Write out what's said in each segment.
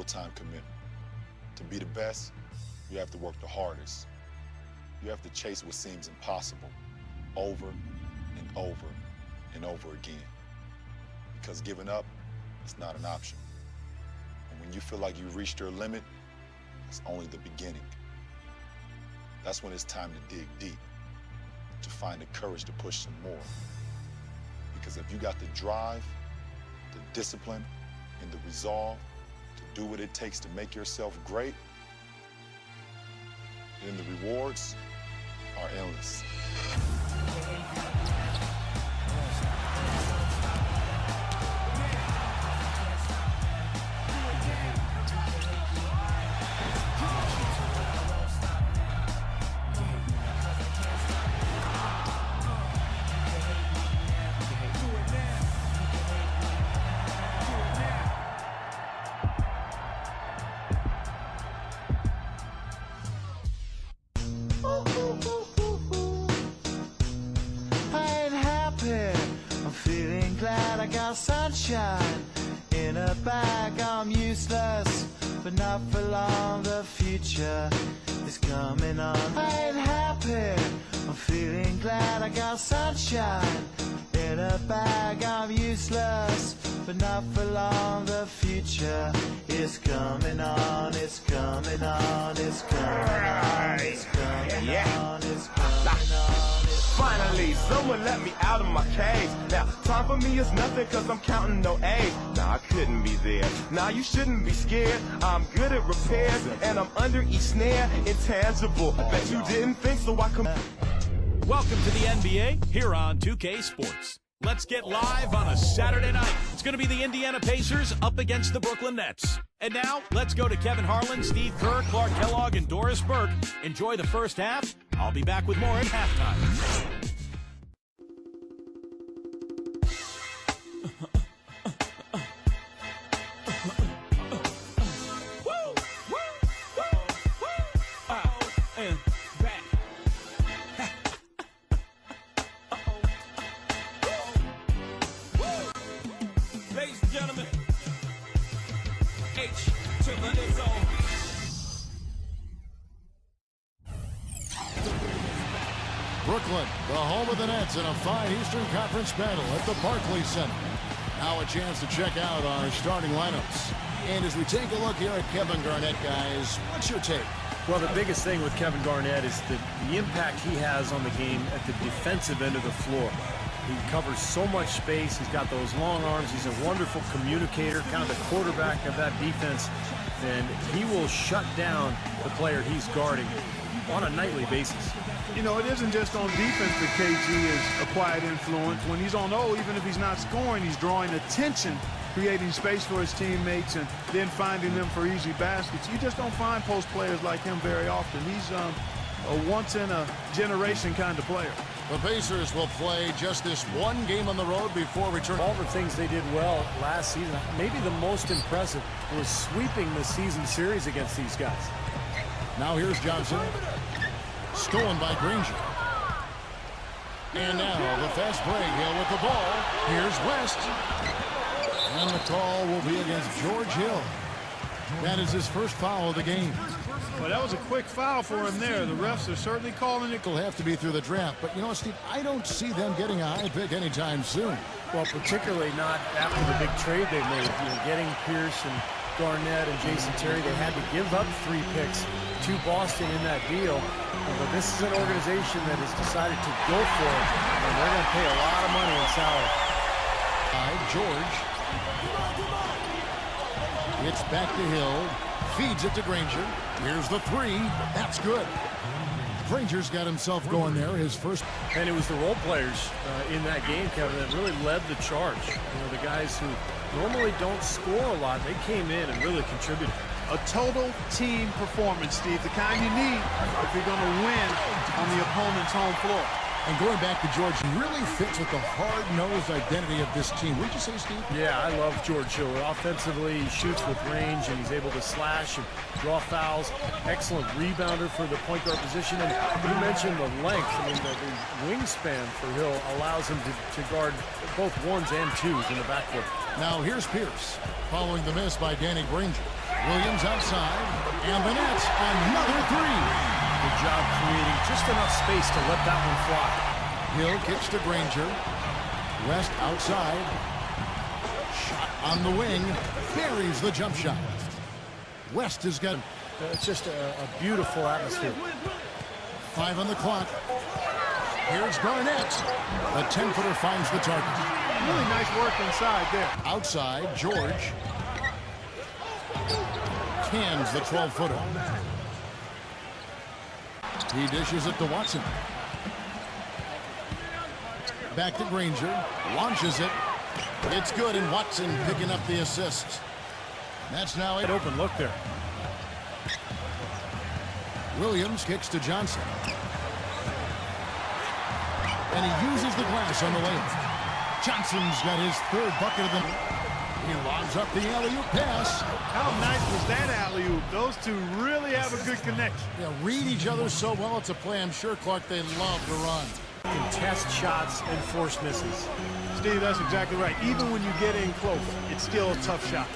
full-time commitment. To be the best, you have to work the hardest. You have to chase what seems impossible over and over and over again. Because giving up is not an option. And when you feel like you've reached your limit, it's only the beginning. That's when it's time to dig deep, to find the courage to push some more. Because if you got the drive, the discipline, and the resolve to do what it takes to make yourself great, then the rewards are endless. Sunshine in a bag, I'm useless, but not for long. The future is coming on. I ain't happy, I'm feeling glad. I got sunshine in a bag, I'm useless, but not for long. The future is coming on. It's coming on. It's coming on. It's coming on. It's coming on. Finally, someone let me out of my cage. Now, time for me is nothing cause I'm counting no A's. Nah, I couldn't be there. Nah, you shouldn't be scared. I'm good at repairs and I'm under each snare. Intangible, bet you didn't think so I come. Welcome to the NBA here on 2K Sports. Let's get live on a Saturday night. It's going to be the Indiana Pacers up against the Brooklyn Nets. And now, let's go to Kevin Harlan, Steve Kerr, Clark Kellogg, and Doris Burke. Enjoy the first half. I'll be back with more at halftime. Ladies and gentlemen, H to the Izzo. Brooklyn, the home of the Nets in a fine Eastern Conference battle at the Barclays Center. Now a chance to check out our starting lineups. And as we take a look here at Kevin Garnett, guys, what's your take? Well, the biggest thing with Kevin Garnett is the impact he has on the game at the defensive end of the floor. He covers so much space. He's got those long arms. He's a wonderful communicator, kind of the quarterback of that defense. And he will shut down the player he's guarding on a nightly basis. You know, it isn't just on defense that KG is a quiet influence. When he's on O, even if he's not scoring, he's drawing attention, creating space for his teammates, and then finding them for easy baskets. You just don't find post players like him very often. He's a once-in-a-generation kind of player. The Pacers will play just this one game on the road before returning. All the things they did well last season, maybe the most impressive was sweeping the season series against these guys. Now here's Johnson. Stolen by Grainger. And now the fast break. Hill with the ball. Here's West. And the call will be against George Hill. That is his first foul of the game. Well, that was a quick foul for him there. The refs are certainly calling it. It'll have to be through the draft. But, you know, Steve, I don't see them getting a high pick anytime soon. Well, particularly not after the big trade they made. You know, getting Pierce and Garnett and Jason Terry, they had to give up 3 picks to Boston in that deal. But this is an organization that has decided to go for it, and they're going to pay a lot of money in salary. George. It's back to Hill. Feeds it to Grainger. Here's the 3. That's good. Grainger's got himself going there, his first. And it was the role players in that game, Kevin, that really led the charge. You know, the guys who normally don't score a lot, they came in and really contributed. A total team performance, Steve, the kind you need if you're going to win on the opponent's home floor. And going back to George, he really fits with the hard-nosed identity of this team. Would you say, Steve? Yeah, I love George Hill. Offensively, he shoots with range, and he's able to slash and draw fouls. Excellent rebounder for the point guard position. And you mentioned the length. I mean, the wingspan for Hill allows him to guard both 1s and 2s in the backcourt. Now here's Pierce, following the miss by Danny Grainger. Williams outside, and the Nets another three. Good job creating just enough space to let that one fly. Hill kicks to Grainger. West outside. Shot on the wing. Buries the jump shot. West has got... It's just a beautiful atmosphere. 5 on the clock. Here's Garnett. The 10-footer finds the target. Really nice work inside there. Outside, George. Cans the 12-footer. He dishes it to Watson. Back to Grainger. Launches it. It's good, and Watson picking up the assist. That's now it. Open look there. Williams kicks to Johnson. And he uses the glass on the layup. Johnson's got his third bucket of the... He lobs up the alley-oop pass. How nice was that alley-oop? Those two really have a good connection. Yeah, read each other so well. It's a play I'm sure, Clark, they love to run. Contest shots and force misses. Steve, that's exactly right. Even when you get in close, it's still a tough shot.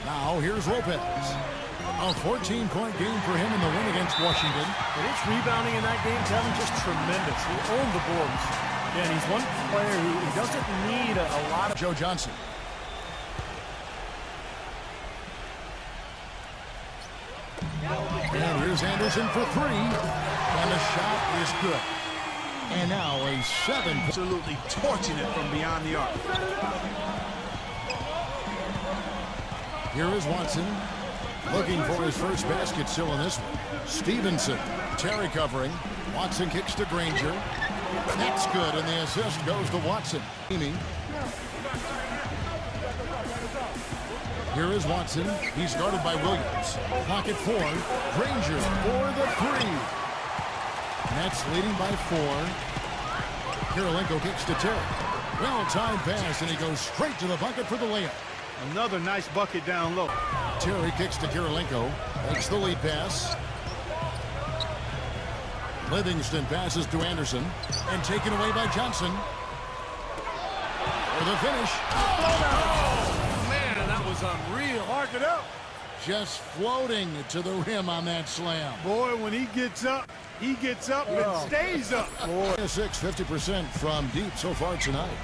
Now, here's Lopez. A 14-point game for him in the win against Washington. And his rebounding in that game, Kevin, just tremendous. He owned the boards. Yeah, and he's one player who doesn't need a lot of... Joe Johnson. And here's Anderson for 3. And the shot is good. And now a 7. Absolutely torching it from beyond the arc. Here is Watson. Looking for his first basket still in this one. Stevenson. Terry covering. Watson kicks to Grainger. That's good, and the assist goes to Watson. Here is Watson. He's guarded by Williams. Pocket 4. Grainger for the 3. Nets leading by 4. Kirilenko kicks to Terry. Well-timed pass, and he goes straight to the bucket for the layup. Another nice bucket down low. Terry kicks to Kirilenko. Makes the lead pass. Livingston passes to Anderson. And taken away by Johnson. For the finish. Oh, man, that was unreal. Mark it up. Just floating to the rim on that slam. Boy, when he gets up and stays up. Boy. 50% from deep so far tonight.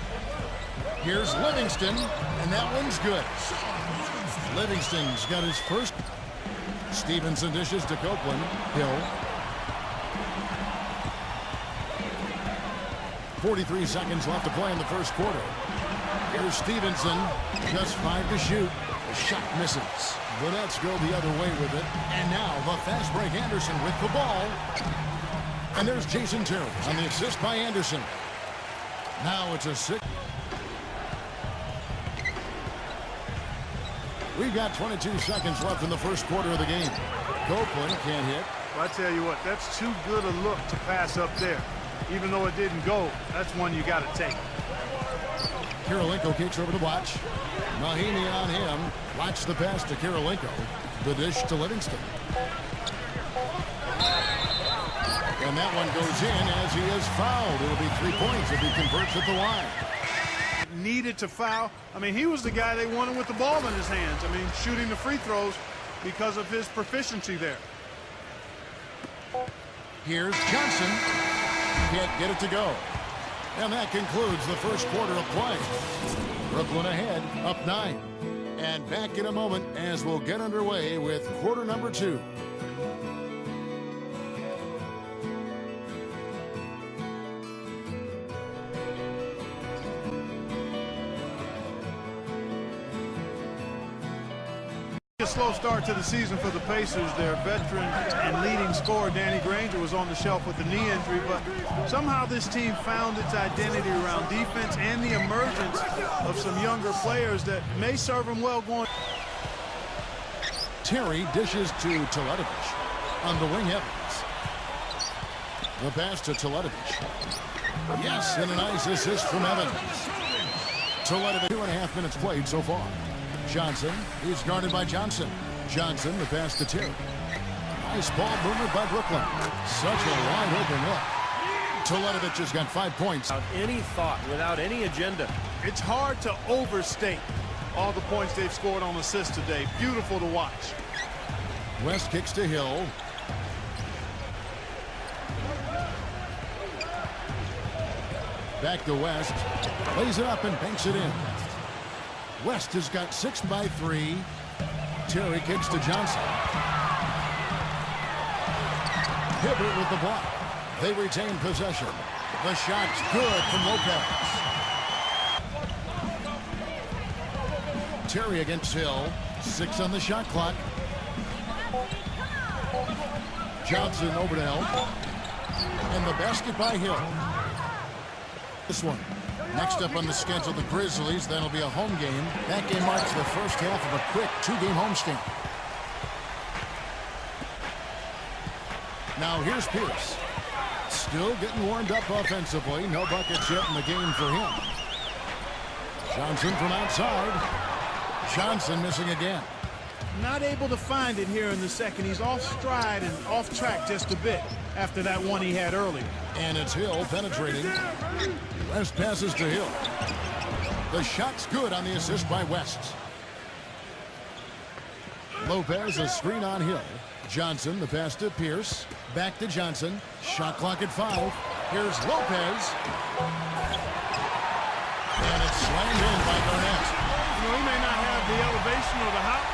Here's Livingston, and that one's good. Livingston's got his first. Stevenson dishes to Copeland. Hill. 43 seconds left to play in the first quarter. Here's Stevenson, just 5 to shoot. The shot misses. The Nets go the other way with it. And now the fast break Anderson with the ball. And there's Jason Terry on the assist by Anderson. Now it's a 6. We've got 22 seconds left in the first quarter of the game. Copeland can't hit. Well, I tell you what, that's too good a look to pass up there. Even though it didn't go, that's one you got to take. Kirilenko kicks over to Watch. Mahimi on him. Watch the pass to Kirilenko. The dish to Livingston. And that one goes in as he is fouled. It'll be 3 points if he converts at the line. Needed to foul. I mean, he was the guy they wanted with the ball in his hands. I mean, shooting the free throws because of his proficiency there. Here's Johnson. Can't get it to go. And that concludes the first quarter of play. Brooklyn ahead, up 9. And back in a moment as we'll get underway with quarter number 2. A slow start to the season for the Pacers. Their veteran and leading scorer Danny Grainger was on the shelf with a knee injury, but somehow this team found its identity around defense and the emergence of some younger players that may serve them well going. Terry dishes to Teletovic on the wing. Evans. The pass to Teletovic. Yes, and a nice assist from Evans. Teletovic, 2.5 minutes played so far. Johnson, he's guarded by Johnson. Johnson, the pass to Terry. Nice ball movement by Brooklyn. Such a wide open look. Teletovic has got 5 points. Without any thought, without any agenda. It's hard to overstate all the points they've scored on assists today. Beautiful to watch. West kicks to Hill. Back to West. Lays it up and banks it in. West has got 6 by 3. Terry kicks to Johnson. Hibbert with the block. They retain possession. The shot's good from Lopez. Terry against Hill. 6 on the shot clock. Johnson over to Hill. And the basket by Hill. This one. Next up on the schedule, the Grizzlies. That'll be a home game. That game marks the first half of a quick 2-game homestand. Now here's Pирс. Still getting warmed up offensively. No buckets yet in the game for him. Johnson from outside. Johnson missing again. Not able to find it here in the second. He's off stride and off track just a bit after that one he had earlier. And it's Hill penetrating. West passes to Hill. The shot's good on the assist by West. Lopez, a screen on Hill. Johnson, the pass to Pирс. Back to Johnson. Shot clock at 5. Here's Lopez. And it's slammed in by Garneta. You know, he may not have the elevation or the hop.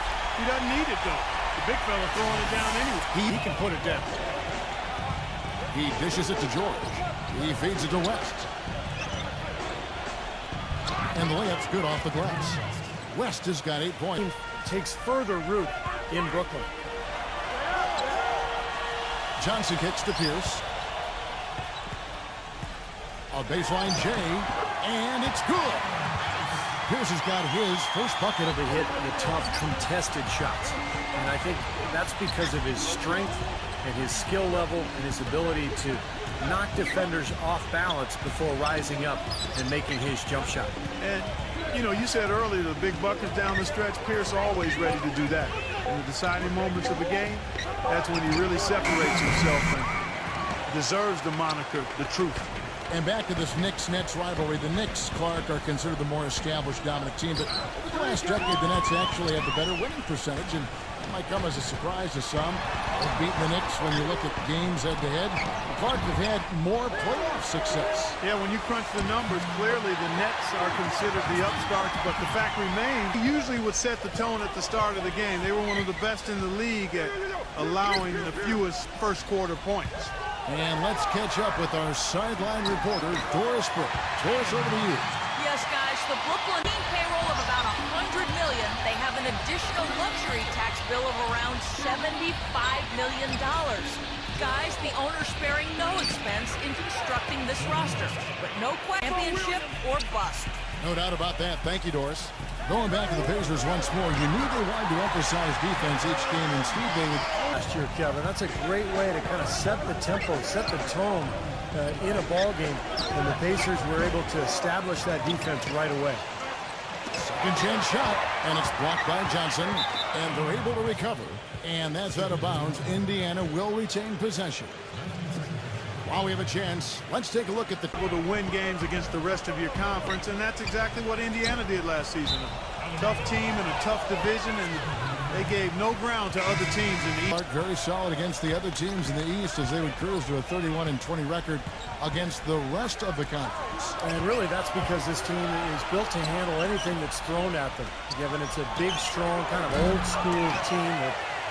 He doesn't need it, though. The big fella throwing it down anyway. He can put it down. He dishes it to George. He feeds it to West. And the layup's good off the glass. West has got 8 points. Takes further root in Brooklyn. Johnson kicks to Pирs. A baseline J, and it's good. Pирs has got his first bucket of To hit the tough contested shots. And I think that's because of his strength and his skill level and his ability to knock defenders off balance before rising up and making his jump shot. And, you know, you said earlier the big buckets down the stretch. Pирс always ready to do that. In the deciding moments of the game, that's when he really separates himself and deserves the moniker, the truth. And back to this Knicks-Nets rivalry. The Knicks, Clark, are considered the more established dominant team, but over the last decade, the Nets actually had the better winning percentage, and it might come as a surprise to some. They've beaten the Knicks when you look at games head-to-head. Clark have had more playoff success. Yeah, when you crunch the numbers, clearly the Nets are considered the upstarts, but the fact remains, he usually would set the tone at the start of the game. They were one of the best in the league at allowing the fewest first-quarter points. And let's catch up with our sideline reporter, Doris Brooke. Doris, over to you. Yes, guys, the Brooklyn team payroll of about $100 million. They have an additional luxury tax bill of around $75 million. Guys, the owner sparing no expense in constructing this roster, but no championship or bust. No doubt about that. Thank you, Doris. Going back to the Pacers once more, you knew they wanted to emphasize defense each game, and Steve, they would... Last year, Kevin, that's a great way to kind of set the tempo, set the tone in a ball game, and the Pacers were able to establish that defense right away. Second chance shot, and it's blocked by Johnson, and they're able to recover, and that's out of bounds. Indiana will retain possession. While we have a chance, let's take a look at the... To win games against the rest of your conference, and that's exactly what Indiana did last season. A tough team and a tough division, and they gave no ground to other teams in the East. Very solid against the other teams in the East as they would cruise to a 31-20 record against the rest of the conference. And really, that's because this team is built to handle anything that's thrown at them. Given it's a big, strong, kind of old-school team.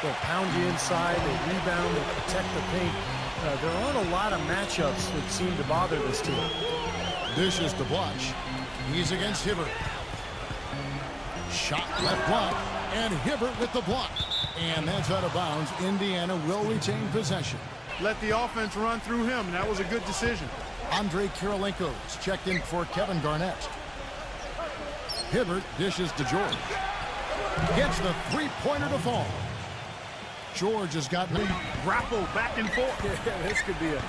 They'll pound you inside, they rebound, they protect the paint. There aren't a lot of matchups that seem to bother this team. Dishes to Blush. He's against Hibbert. Shot left block, and Hibbert with the block. And that's out of bounds. Indiana will retain possession. Let the offense run through him, and that was a good decision. Andre Kirilenko's checked in for Kevin Garnett. Hibbert dishes to George. Gets the three-pointer to fall. George has got the grapple back and forth. Yeah, this could be a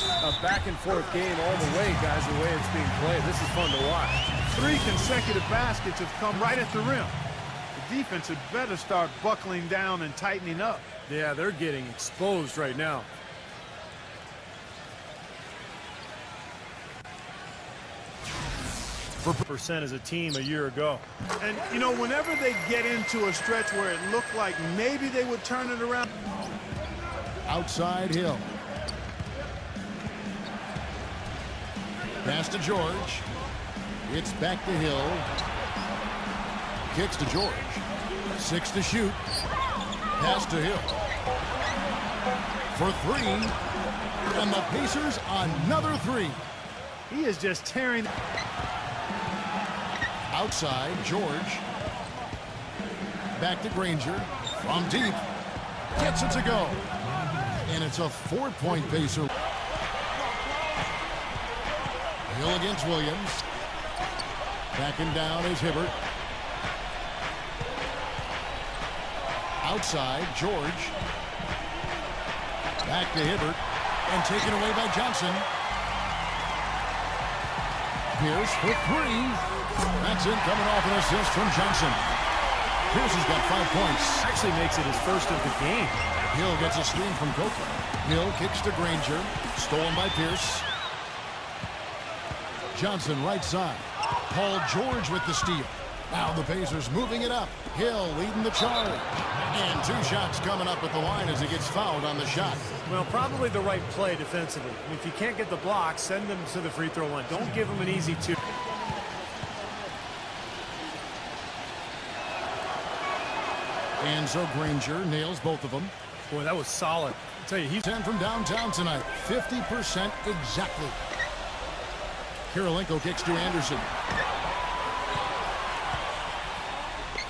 back and forth game all the way, guys, the way it's being played. This is fun to watch. 3 consecutive baskets have come right at the rim. The defense had better start buckling down and tightening up. Yeah, they're getting exposed right now. percent as a team a year ago. And, you know, whenever they get into a stretch where it looked like maybe they would turn it around. Outside Hill. Pass to George. It's back to Hill. Kicks to George. 6 to shoot. Pass to Hill. For 3. And the Pacers another 3. He is just tearing. Outside, George. Back to Grainger. From deep. Gets it to go. And it's a 4-point Pacer. Hill against Williams. Backing down is Hibbert. Outside, George. Back to Hibbert. And taken away by Johnson. Pierce for 3. That's in, coming off an assist from Johnson. Pierce has got 5 points. Actually makes it his first of the game. Hill gets a screen from Coker. Hill kicks to Grainger. Stolen by Pierce. Johnson right side. Paul George with the steal. Now the Pacers moving it up. Hill leading the charge. And 2 shots coming up at the line as he gets fouled on the shot. Well, probably the right play defensively. If you can't get the block, send them to the free throw line. Don't give them an easy 2. And so Grainger nails both of them. Boy, that was solid. I'll tell you, he's 10 from downtown tonight. 50% exactly. Kirilenko kicks to Anderson.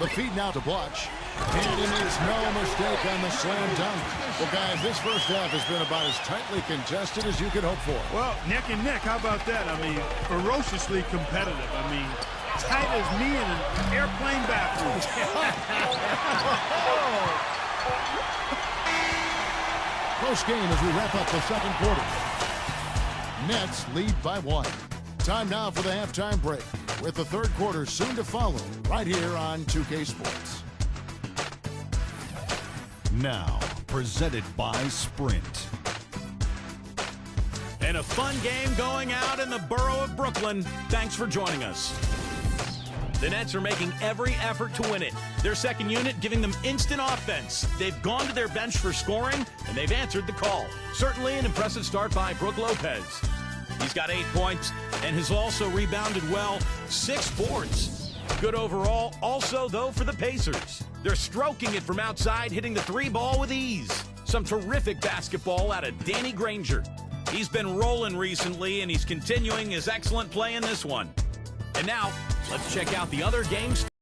The feed now to Blutch. And he makes no mistake on the slam dunk. Well, guys, this first half has been about as tightly contested as you could hope for. Well, neck and neck, how about that? I mean, ferociously competitive. I mean, tight as me in an airplane bathroom. Close game as we wrap up the second quarter. Nets lead by 1. Time now for the halftime break, with the third quarter soon to follow, right here on 2K Sports. Now, presented by Sprint. And a fun game going out in the borough of Brooklyn. Thanks for joining us. The Nets are making every effort to win it. Their second unit giving them instant offense. They've gone to their bench for scoring, and they've answered the call. Certainly an impressive start by Brook Lopez. He's got 8 points and has also rebounded well. 6 boards. Good overall. Also, though, for the Pacers. They're stroking it from outside, hitting the 3 ball with ease. Some terrific basketball out of Danny Grainger. He's been rolling recently, and he's continuing his excellent play in this one. And now, let's check out the other games.